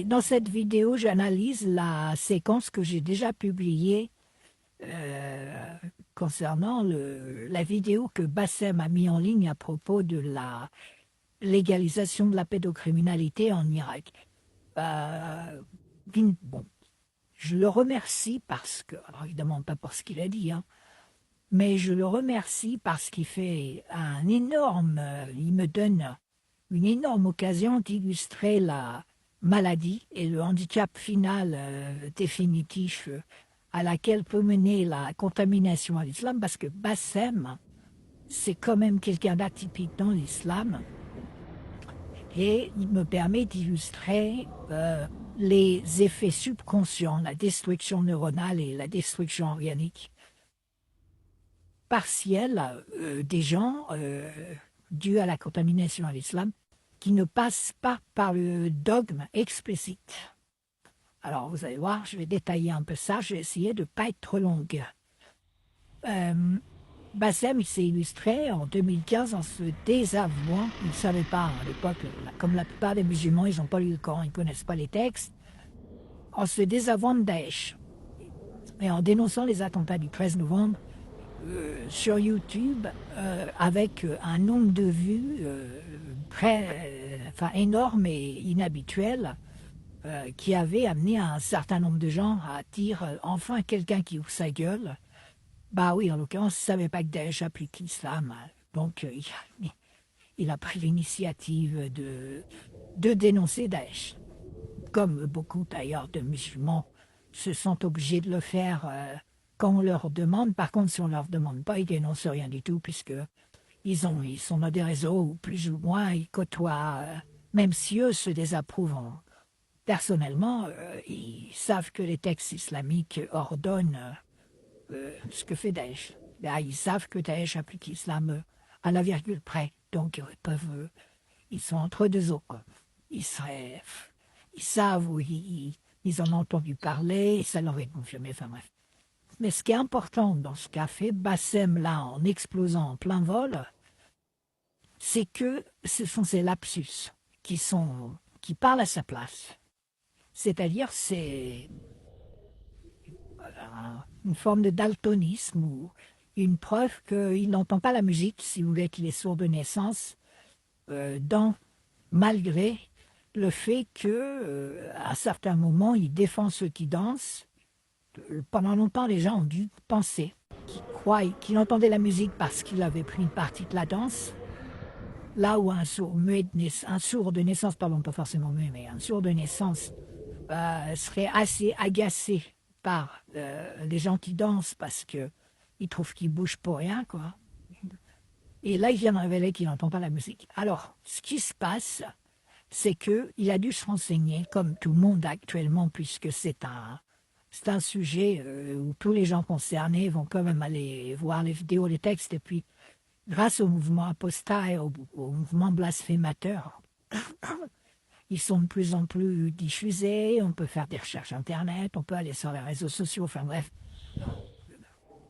Dans cette vidéo, j'analyse la séquence que j'ai déjà publiée concernant la vidéo que Bassem a mis en ligne à propos de la légalisation de la pédocriminalité en Irak. Euh, bon, je le remercie parce que, alors évidemment pas pour ce qu'il a dit, hein, mais je le remercie parce qu'il fait il me donne une énorme occasion d'illustrer la maladie et le handicap final définitif à laquelle peut mener la contamination à l'islam, parce que Bassem, c'est quand même quelqu'un d'atypique dans l'islam, et il me permet d'illustrer les effets subconscients, la destruction neuronale et la destruction organique partielle des gens dus à la contamination à l'islam, qui ne passe pas par le dogme explicite. Alors, vous allez voir, je vais détailler un peu ça, je vais essayer de ne pas être trop longue. Bassem, il s'est illustré en 2015 en se désavouant, il ne savait pas à l'époque, comme la plupart des musulmans, ils n'ont pas lu le Coran, ils ne connaissent pas les textes, en se désavouant de Daesh et en dénonçant les attentats du 13 novembre sur YouTube avec un nombre de vues énorme et inhabituel qui avait amené un certain nombre de gens à dire enfin quelqu'un qui ouvre sa gueule. Bah oui, en l'occurrence, il ne savait pas que Daesh applique l'islam. Donc, il a pris l'initiative de dénoncer Daesh. Comme beaucoup d'ailleurs de musulmans se sentent obligés de le faire quand on leur demande. Par contre, si on ne leur demande pas, ils dénoncent rien du tout, puisque ils sont dans des réseaux où plus ou moins ils côtoient, même si eux se désapprouvent personnellement, ils savent que les textes islamiques ordonnent ce que fait Daesh. Là, ils savent que Daesh applique l'islam à la virgule près. Donc, ils sont entre deux eaux, quoi. Ils savent où ils en ont entendu parler, et ça leur est confirmé, enfin bref. Mais ce qui est important dans ce qu'a fait Bassem là, en explosant en plein vol, c'est que ce sont ces lapsus qui parlent à sa place. C'est-à-dire, c'est une forme de daltonisme ou une preuve qu'il n'entend pas la musique, si vous voulez, qu'il est sourd de naissance, malgré le fait que, à certains moments, il défend ceux qui dansent. Pendant longtemps, les gens ont dû penser qu'il entendait la musique parce qu'il avait pris une partie de la danse, là où un sourd de naissance, pardon, pas forcément muet, mais un sourd de naissance serait assez agacé par les gens qui dansent parce qu'ils trouvent qu'ils bougent pour rien, quoi. Et là, il vient de révéler qu'il n'entend pas la musique. Alors, ce qui se passe, c'est qu'il a dû se renseigner, comme tout le monde actuellement, puisque c'est un sujet où tous les gens concernés vont quand même aller voir les vidéos, les textes, et puis grâce au mouvement apostat et au mouvement blasphémateur, ils sont de plus en plus diffusés, on peut faire des recherches Internet, on peut aller sur les réseaux sociaux, enfin bref.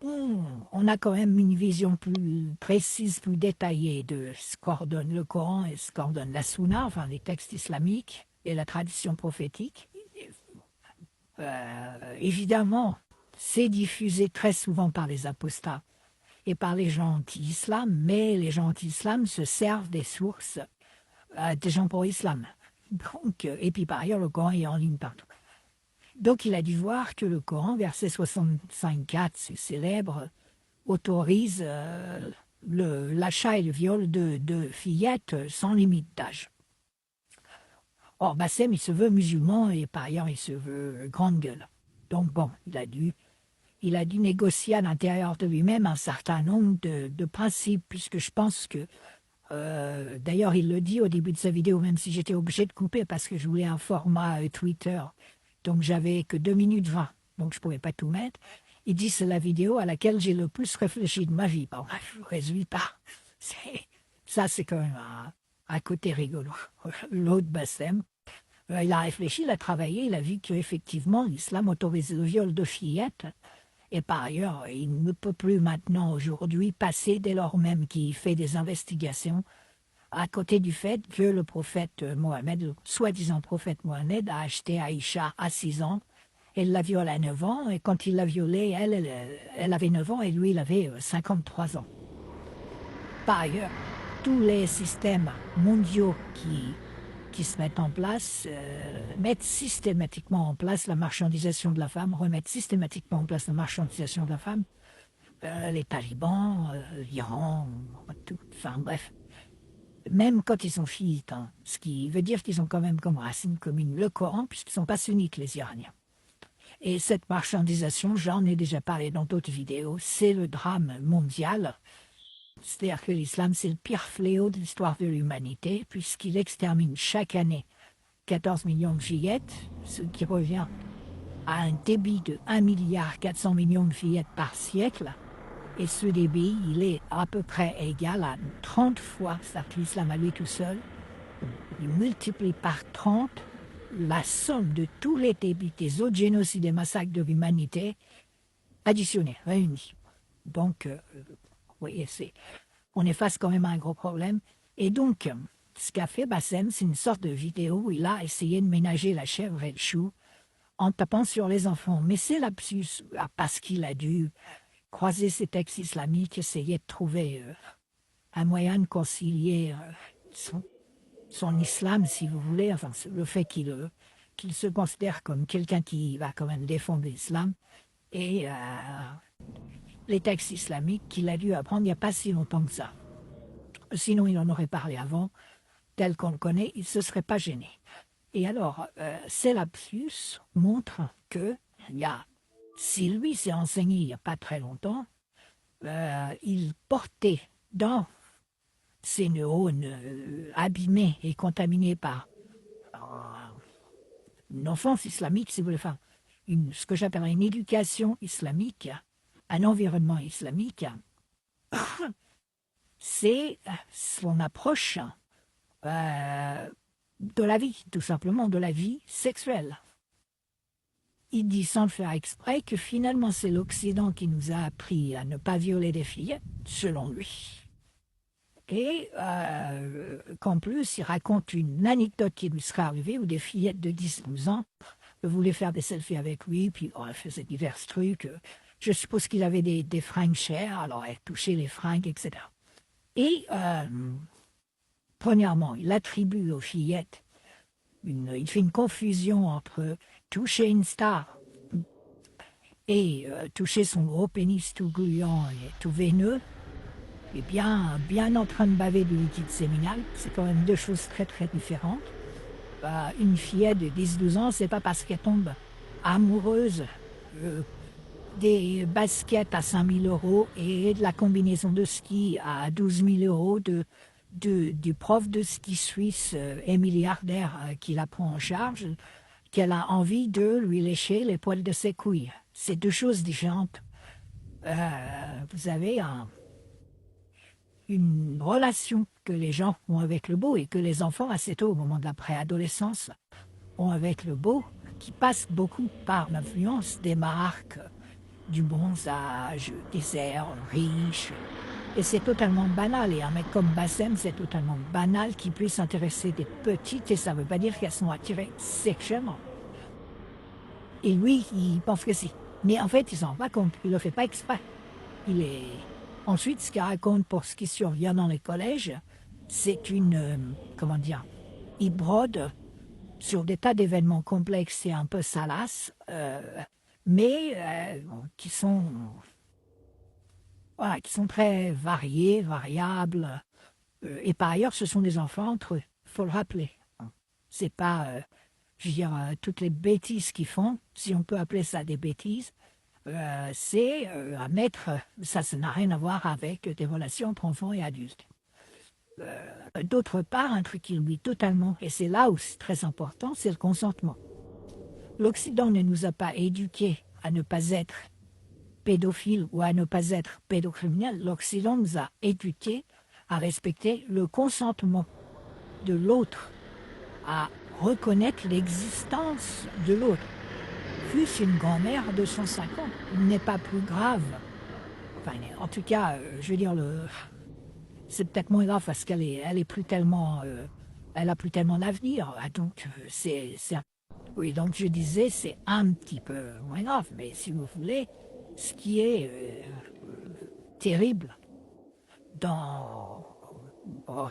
On a quand même une vision plus précise, plus détaillée de ce qu'ordonne le Coran et ce qu'ordonne la Sunna, enfin les textes islamiques et la tradition prophétique. Évidemment, c'est diffusé très souvent par les apostats et par les gens anti-islam, mais les gens anti-islam se servent des sources des gens pour l'islam. Donc, et puis par ailleurs, le Coran est en ligne partout. Donc il a dû voir que le Coran, verset 65.4, c'est célèbre, autorise l'achat et le viol de fillettes sans limite d'âge. Or, Bassem, il se veut musulman et par ailleurs, il se veut grande gueule. Donc bon, il a dû négocier à l'intérieur de lui-même un certain nombre de principes, puisque je pense que, d'ailleurs, il le dit au début de sa vidéo, même si j'étais obligé de couper parce que je voulais un format Twitter, donc j'avais que 2 minutes 20, donc je ne pouvais pas tout mettre. Il dit c'est la vidéo à laquelle j'ai le plus réfléchi de ma vie. Bon, le résultat, ça c'est quand même un côté rigolo. L'autre Bassem, il a réfléchi, il a travaillé, il a vu qu'effectivement l'islam autorise le viol de fillettes. Et par ailleurs, il ne peut plus maintenant, aujourd'hui, passer dès lors même qu'il fait des investigations à côté du fait que le prophète Mohammed, le soi-disant prophète Mohammed, a acheté Aïcha à 6 ans. Elle l'a violée à 9 ans, et quand il l'a violée, elle avait 9 ans et lui, il avait 53 ans. Par ailleurs, tous les systèmes mondiaux qui se mettent en place mettent systématiquement en place la marchandisation de la femme, remettent systématiquement en place la marchandisation de la femme. Les talibans, l'Iran, tout, enfin bref. Même quand ils sont chiites, hein, ce qui veut dire qu'ils ont quand même comme racine commune le Coran, puisqu'ils ne sont pas sunnites, les Iraniens. Et cette marchandisation, j'en ai déjà parlé dans d'autres vidéos, c'est le drame mondial. C'est-à-dire que l'islam, c'est le pire fléau de l'histoire de l'humanité, puisqu'il extermine chaque année 14 millions de fillettes, ce qui revient à un débit de 1,4 milliard de fillettes par siècle. Et ce débit, il est à peu près égal à 30 fois, c'est-à-dire que l'islam à lui tout seul, il multiplie par 30 la somme de tous les débits des autres génocides et massacres de l'humanité additionnés, réunis. Donc, vous voyez, on est face quand même à un gros problème. Et donc, ce qu'a fait Bassem, c'est une sorte de vidéo où il a essayé de ménager la chèvre et le chou en tapant sur les enfants. Mais c'est lapsus, parce qu'il a dû croiser ces textes islamiques, essayer de trouver un moyen de concilier son islam, si vous voulez, enfin, le fait qu'il se considère comme quelqu'un qui va quand même défendre l'islam, et les textes islamiques qu'il a dû apprendre il n'y a pas si longtemps que ça. Sinon, il en aurait parlé avant, tel qu'on le connaît, il ne se serait pas gêné. Et alors, ces lapsus montrent que si lui s'est enseigné il n'y a pas très longtemps, il portait dans ses neurones abîmés et contaminés par une enfance islamique, si vous voulez, enfin, ce que j'appellerais une éducation islamique, un environnement islamique, c'est son approche de la vie, tout simplement, de la vie sexuelle. Il dit sans le faire exprès que finalement c'est l'Occident qui nous a appris à ne pas violer des filles, selon lui. Et qu'en plus, il raconte une anecdote qui lui serait arrivée où des fillettes de 10-12 ans voulaient faire des selfies avec lui, puis elle faisait divers trucs. Je suppose qu'il avait des fringues chères, alors elle touchait les fringues, etc. Et premièrement, il attribue aux fillettes, il fait une confusion entre toucher une star et toucher son gros pénis tout gluant et tout veineux, et bien en train de baver du liquide séminal. C'est quand même deux choses très très différentes. Une fillette de 10-12 ans, c'est pas parce qu'elle tombe amoureuse des baskets à 5 000 € et de la combinaison de ski à 12 000 € du prof de ski suisse et milliardaire qui la prend en charge, qu'elle a envie de lui lécher les poils de ses couilles. C'est deux choses différentes. Vous avez une relation que les gens ont avec le beau et que les enfants assez tôt, au moment de la préadolescence, ont avec le beau, qui passe beaucoup par l'influence des marques, du bronzage, des airs riches. Et c'est totalement banal. Et un mec comme Bassem, c'est totalement banal qu'il puisse s'intéresser des petites, et ça ne veut pas dire qu'elles sont attirées sexuellement. Et lui, il pense que si. Mais en fait, il s'en rend pas compte. Il ne le fait pas exprès. Ensuite, ce qu'il raconte pour ce qui survient dans les collèges, c'est il brode sur des tas d'événements complexes et un peu salaces, mais qui sont très variés, variables. Et par ailleurs, ce sont des enfants entre eux, il faut le rappeler. C'est pas, toutes les bêtises qu'ils font, si on peut appeler ça des bêtises, c'est à mettre, ça n'a rien à voir avec des relations entre enfants et adultes. D'autre part, un truc qui oublie totalement, et c'est là où c'est très important, c'est le consentement. L'Occident ne nous a pas éduqués à ne pas être pédophiles ou à ne pas être pédocriminels. L'Occident nous a éduqués à respecter le consentement de l'autre, à reconnaître l'existence de l'autre. Plus une grand-mère de 105 ans, il n'est pas plus grave. Enfin, en tout cas, je veux dire, c'est peut-être moins grave parce elle est plus tellement, elle a plus tellement d'avenir. Ah, donc, oui, donc je disais, c'est un petit peu moins grave. Mais si vous voulez, ce qui est terrible dans... Oh,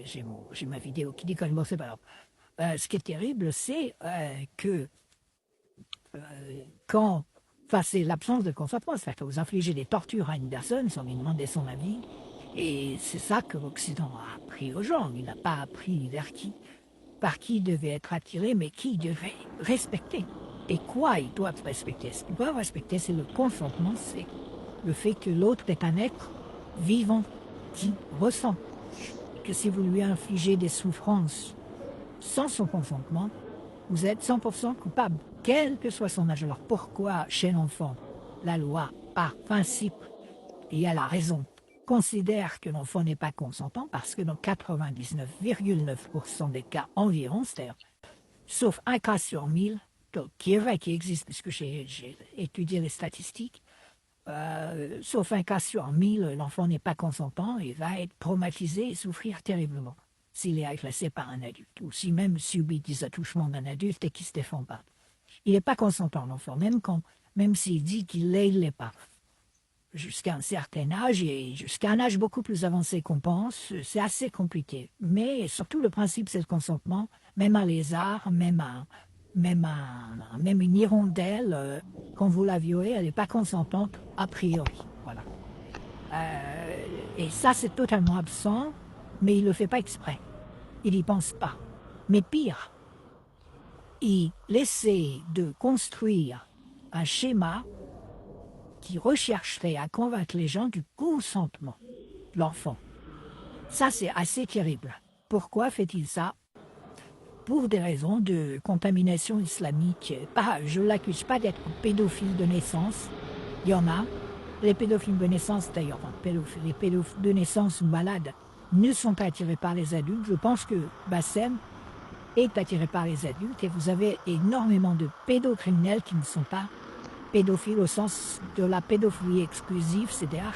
j'ai ma vidéo qui déconne, bon, c'est pas grave. Ce qui est terrible, c'est que quand, enfin, c'est l'absence de consentement, c'est-à-dire que vous infligez des tortures à une personne sans lui demander son avis, et c'est ça que l'Occident a appris aux gens. Il n'a pas appris vers qui, par qui il devait être attiré, mais qui il devait respecter. Et quoi ils doivent respecter? Ce qu'ils doivent respecter, c'est le consentement, c'est le fait que l'autre est un être vivant qui ressent. Que si vous lui infligez des souffrances sans son consentement, vous êtes 100% coupable, quel que soit son âge. Alors pourquoi, chez l'enfant, la loi, par principe, et elle a raison, considère que l'enfant n'est pas consentant parce que dans 99,9% des cas environ, c'est-à-dire, sauf un cas sur 1000, qui est vrai, qui existe, puisque j'ai étudié les statistiques, sauf un cas sur 1000, l'enfant n'est pas consentant et va être traumatisé et souffrir terriblement s'il est agressé par un adulte, ou si même subit des attouchements d'un adulte et qu'il ne se défend pas. Il n'est pas consentant, l'enfant, même s'il dit qu'il l'est, il ne l'est pas. Jusqu'à un certain âge, et jusqu'à un âge beaucoup plus avancé qu'on pense, c'est assez compliqué. Mais surtout, le principe, c'est le consentement. Même un lézard, même une hirondelle, quand vous la violez, elle n'est pas consentante a priori. Voilà. Et ça, c'est totalement absent, mais il ne le fait pas exprès. Il n'y pense pas. Mais pire, il essaie de construire un schéma qui rechercherait à convaincre les gens du consentement de l'enfant. Ça, c'est assez terrible. Pourquoi fait-il ça? Pour des raisons de contamination islamique. Je ne l'accuse pas d'être pédophile de naissance. Il y en a. Les pédophiles de naissance, d'ailleurs, les pédophiles de naissance ou malades, ne sont pas attirés par les adultes. Je pense que Bassem est attiré par les adultes et vous avez énormément de pédocriminels qui ne sont pas pédophiles au sens de la pédophilie exclusive, c'est-à-dire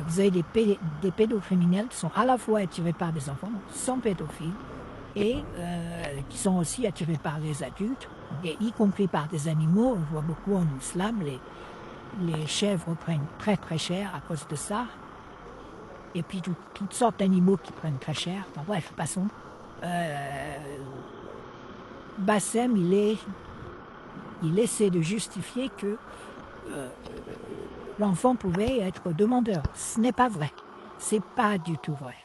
vous avez des pédocriminels qui sont à la fois attirés par des enfants, sans pédophiles, et qui sont aussi attirés par les adultes, et y compris par des animaux. On voit beaucoup en islam, les chèvres prennent très très cher à cause de ça, et puis toutes sortes d'animaux qui prennent très cher. Enfin, bref, passons. Bassem, il essaie de justifier que l'enfant pouvait être demandeur. Ce n'est pas vrai. C'est pas du tout vrai.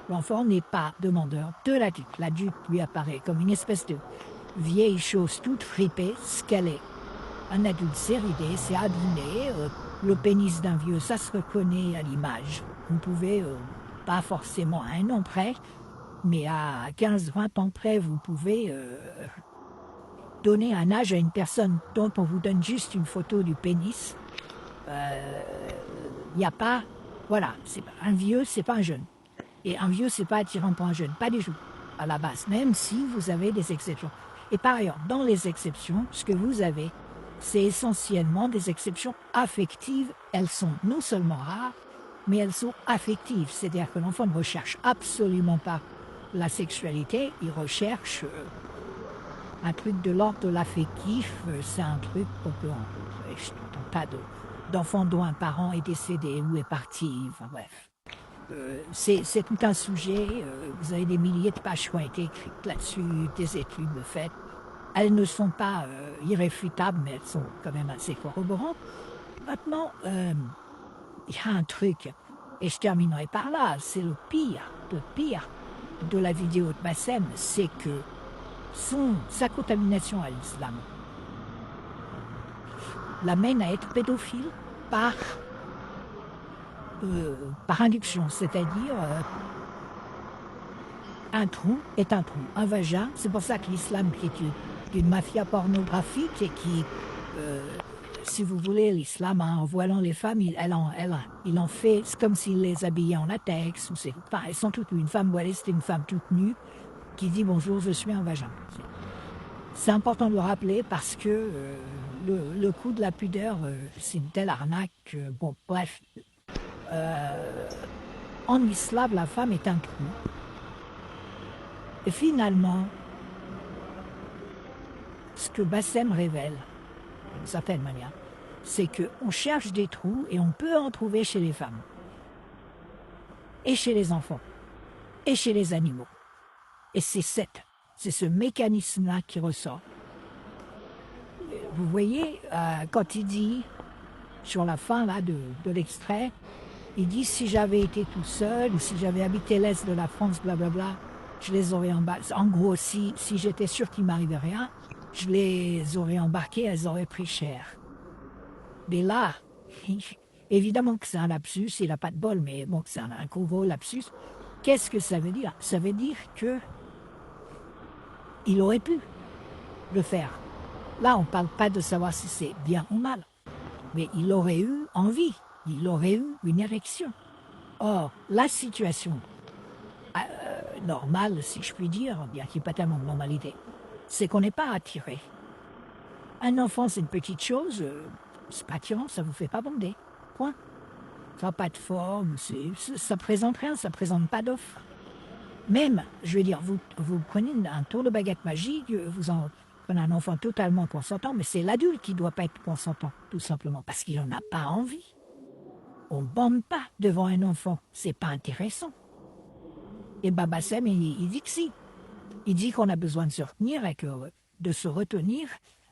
L'enfant n'est pas demandeur de l'adulte. L'adulte lui apparaît comme une espèce de vieille chose toute fripée, ce qu'elle est. Un adulte, c'est ridé, c'est abîmé. Le pénis d'un vieux, ça se reconnaît à l'image. Vous pouvez, pas forcément à un an près, mais à 15-20 ans près, vous pouvez donner un âge à une personne dont on vous donne juste une photo du pénis. Il n'y a pas... Voilà, un vieux, c'est pas un jeune. Et un vieux, c'est pas attirant pour un jeune, pas du tout, à la base, même si vous avez des exceptions. Et par ailleurs, dans les exceptions, ce que vous avez, c'est essentiellement des exceptions affectives. Elles sont non seulement rares, mais elles sont affectives. C'est-à-dire que l'enfant ne recherche absolument pas la sexualité, il recherche un truc de l'ordre de l'affectif. C'est un truc qu'on peut... Tout un tas d'enfants dont un parent est décédé ou est parti, enfin bref. C'est tout un sujet, vous avez des milliers de pages qui ont été écrites là-dessus, des études faites. Elles ne sont pas irréfutables, mais elles sont quand même assez corroborantes. Maintenant, il y a un truc, et je terminerai par là, c'est le pire de la vidéo de Bassem, c'est que sa contamination à l'islam l'amène à être pédophile par induction, c'est-à-dire un trou est un trou, un vagin. C'est pour ça que l'islam, qui est une mafia pornographique et qui, si vous voulez, l'islam, en voilant les femmes, il en fait, c'est comme s'il les habillait en latex. Enfin, elles sont toutes nues. Une femme voilée, c'est une femme toute nue qui dit bonjour, je suis un vagin. C'est important de le rappeler parce que le coup de la pudeur, c'est une telle arnaque. Bon, bref. En islam, la femme est inclue. Et finalement, ce que Bassem révèle, d'une certaine manière, c'est qu'on cherche des trous et on peut en trouver chez les femmes, et chez les enfants, et chez les animaux. Et c'est ce mécanisme-là qui ressort. Vous voyez, quand il dit, sur la fin là, de l'extrait, il dit si j'avais été tout seul, ou si j'avais habité l'Est de la France, blablabla, je les aurais embarqués. En gros, si j'étais sûr qu'il m'arrivait rien, je les aurais embarquées, elles auraient pris cher. Mais là, évidemment que c'est un lapsus, il n'a pas de bol, mais bon, c'est un gros lapsus. Qu'est-ce que ça veut dire? Ça veut dire que il aurait pu le faire. Là, on ne parle pas de savoir si c'est bien ou mal, mais il aurait eu envie, il aurait eu une érection. Or, la situation normale, si je puis dire, bien qu'il n'y ait pas tellement de normalité, c'est qu'on n'est pas attiré. Un enfant, c'est une petite chose, c'est pas attirant, ça vous fait pas bander. Point. Ça n'a pas de forme, ça présente rien, ça présente pas d'offre. Même, je veux dire, vous prenez un tour de baguette magique, vous en prenez un enfant totalement consentant, mais c'est l'adulte qui ne doit pas être consentant, tout simplement, parce qu'il n'en a pas envie. On ne bande pas devant un enfant, c'est pas intéressant. Et Bassem, il dit que si. Il dit qu'on a besoin de se retenir de se retenir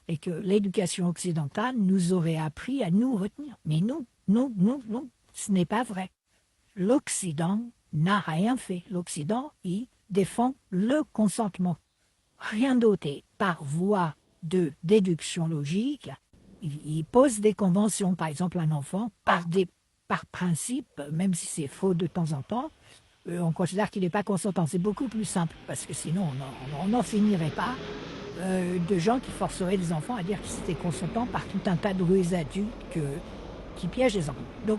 et que l'éducation occidentale nous aurait appris à nous retenir. Mais non, non, non, non, ce n'est pas vrai. L'Occident n'a rien fait. L'Occident, il défend le consentement. Rien d'autre. Et par voie de déduction logique, il pose des conventions. Par exemple, un enfant, par principe, même si c'est faux de temps en temps, on considère qu'il n'est pas consentant. C'est beaucoup plus simple, parce que sinon on n'en finirait pas de gens qui forceraient les enfants à dire qu'ils étaient consentants par tout un tas de ruses adultes qui piègent les enfants. Donc,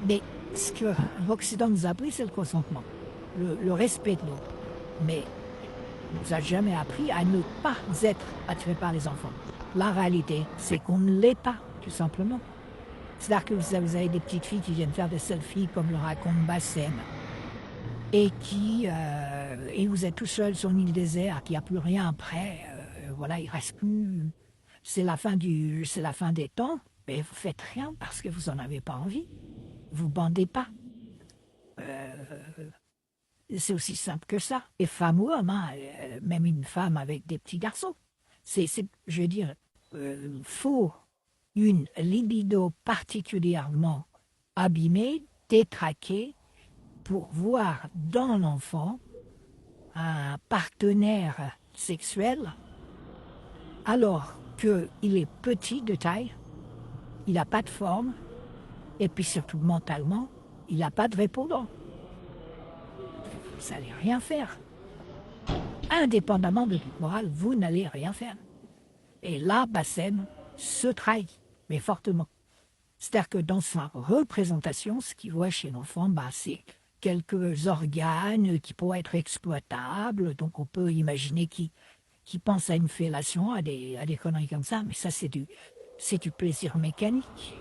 mais ce que l'Occident nous a appris, c'est le consentement, le respect de l'autre. Mais on nous a jamais appris à ne pas être attirés par les enfants. La réalité, c'est qu'on ne l'est pas, tout simplement. C'est-à-dire que vous avez des petites filles qui viennent faire des selfies, comme le raconte Bassem, et vous êtes tout seul sur une île déserte, il n'y a plus rien après, voilà, il reste plus, c'est la fin des temps, mais vous faites rien parce que vous n'en avez pas envie, vous bandez pas. C'est aussi simple que ça. Et femme ou homme, hein, même une femme avec des petits garçons. Je veux dire, faut une libido particulièrement abîmée, détraquée, pour voir dans l'enfant un partenaire sexuel alors qu'il est petit de taille, il n'a pas de forme, et puis surtout mentalement, il n'a pas de répondant. Vous n'allez rien faire. Indépendamment de toute morale, vous n'allez rien faire. Et là, Bassem se trahit, mais fortement. C'est-à-dire que dans sa représentation, ce qu'il voit chez l'enfant, c'est quelques organes qui pourraient être exploitables. Donc on peut imaginer qu'il pense à une fellation, à des conneries comme ça, mais ça c'est du plaisir mécanique.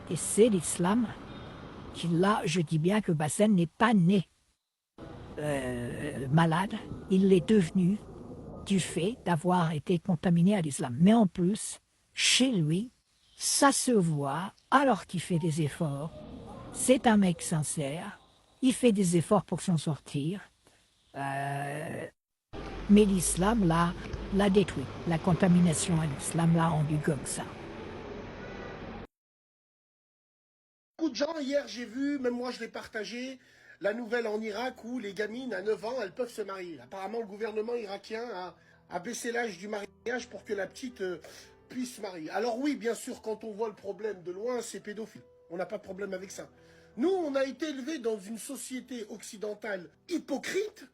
Et c'est l'islam qui, là, je dis bien que Bassem n'est pas né malade, il l'est devenu du fait d'avoir été contaminé à l'islam. Mais en plus, chez lui, ça se voit alors qu'il fait des efforts. C'est un mec sincère, il fait des efforts pour s'en sortir. Mais l'islam l'a détruit. La contamination à l'islam l'a rendu comme ça. Beaucoup de gens, hier j'ai vu, même moi je l'ai partagé, la nouvelle en Irak où les gamines à 9 ans, elles peuvent se marier. Apparemment le gouvernement irakien a baissé l'âge du mariage pour que la petite puisse se marier. Alors oui, bien sûr, quand on voit le problème de loin, c'est pédophile. On n'a pas de problème avec ça. Nous, on a été élevés dans une société occidentale hypocrite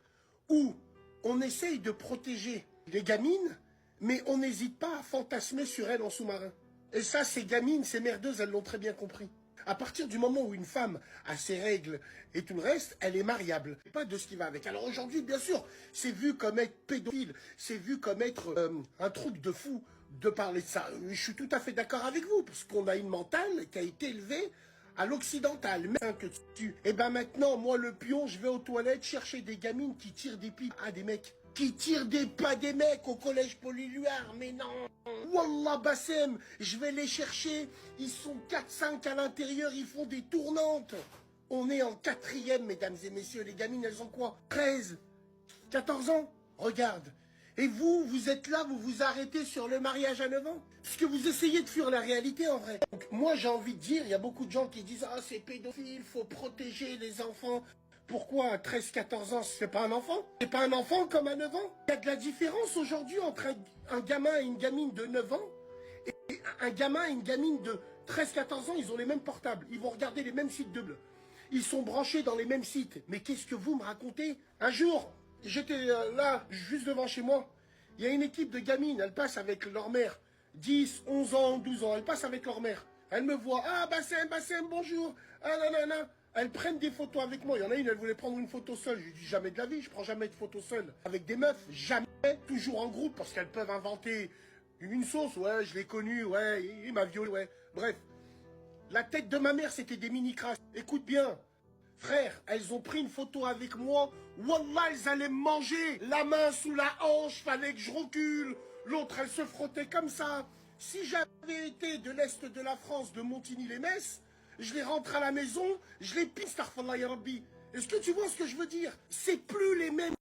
où on essaye de protéger les gamines, mais on n'hésite pas à fantasmer sur elles en sous-marin. Et ça, ces gamines, ces merdeuses, elles l'ont très bien compris. À partir du moment où une femme a ses règles et tout le reste, elle est mariable. Pas de ce qui va avec. Alors aujourd'hui, bien sûr, c'est vu comme être pédophile, c'est vu comme être un truc de fou de parler de ça. Je suis tout à fait d'accord avec vous, parce qu'on a une mentale qui a été élevée à l'occidental, même que tu... Et ben maintenant, moi le pion, je vais aux toilettes chercher des gamines qui tirent des pipes à des mecs. Qui tirent des pas des mecs au collège Polyluar, mais non. Wallah Bassem, je vais les chercher, ils sont 4-5 à l'intérieur, ils font des tournantes. On est en 4e, mesdames et messieurs, les gamines, elles ont quoi? 13, 14 ans? Regarde. Et vous, vous êtes là, vous vous arrêtez sur le mariage à 9 ans? Parce que vous essayez de fuir la réalité en vrai. Donc, moi, j'ai envie de dire, il y a beaucoup de gens qui disent « Ah, c'est pédophile, faut protéger les enfants. » Pourquoi à 13-14 ans, c'est pas un enfant? C'est pas un enfant comme à 9 ans? Il y a de la différence aujourd'hui entre un gamin et une gamine de 9 ans et un gamin et une gamine de 13-14 ans, ils ont les mêmes portables. Ils vont regarder les mêmes sites de bleu. Ils sont branchés dans les mêmes sites. Mais qu'est-ce que vous me racontez? Un jour, j'étais là, juste devant chez moi. Il y a une équipe de gamines, elles passent avec leur mère. 10, 11 ans, 12 ans, elles passent avec leur mère. Elles me voient. Ah, Bassem, Bassem, bonjour. Ah, nanana. Elles prennent des photos avec moi. Il y en a une, elle voulait prendre une photo seule. Je lui dis jamais de la vie, je prends jamais de photo seule. Avec des meufs, jamais. Toujours en groupe, parce qu'elles peuvent inventer une sauce. Ouais, je l'ai connu, ouais, il m'a violé, ouais. Bref. La tête de ma mère, c'était des mini-crasses. Écoute bien. Frère, elles ont pris une photo avec moi. Wallah, elles allaient me manger. La main sous la hanche, fallait que je recule. L'autre, elle se frottait comme ça. Si j'avais été de l'Est de la France, de Montigny-les-Metz, je les rentre à la maison, je les pisse, Starfallah ya Rabbi. Est-ce que tu vois ce que je veux dire? C'est plus les mêmes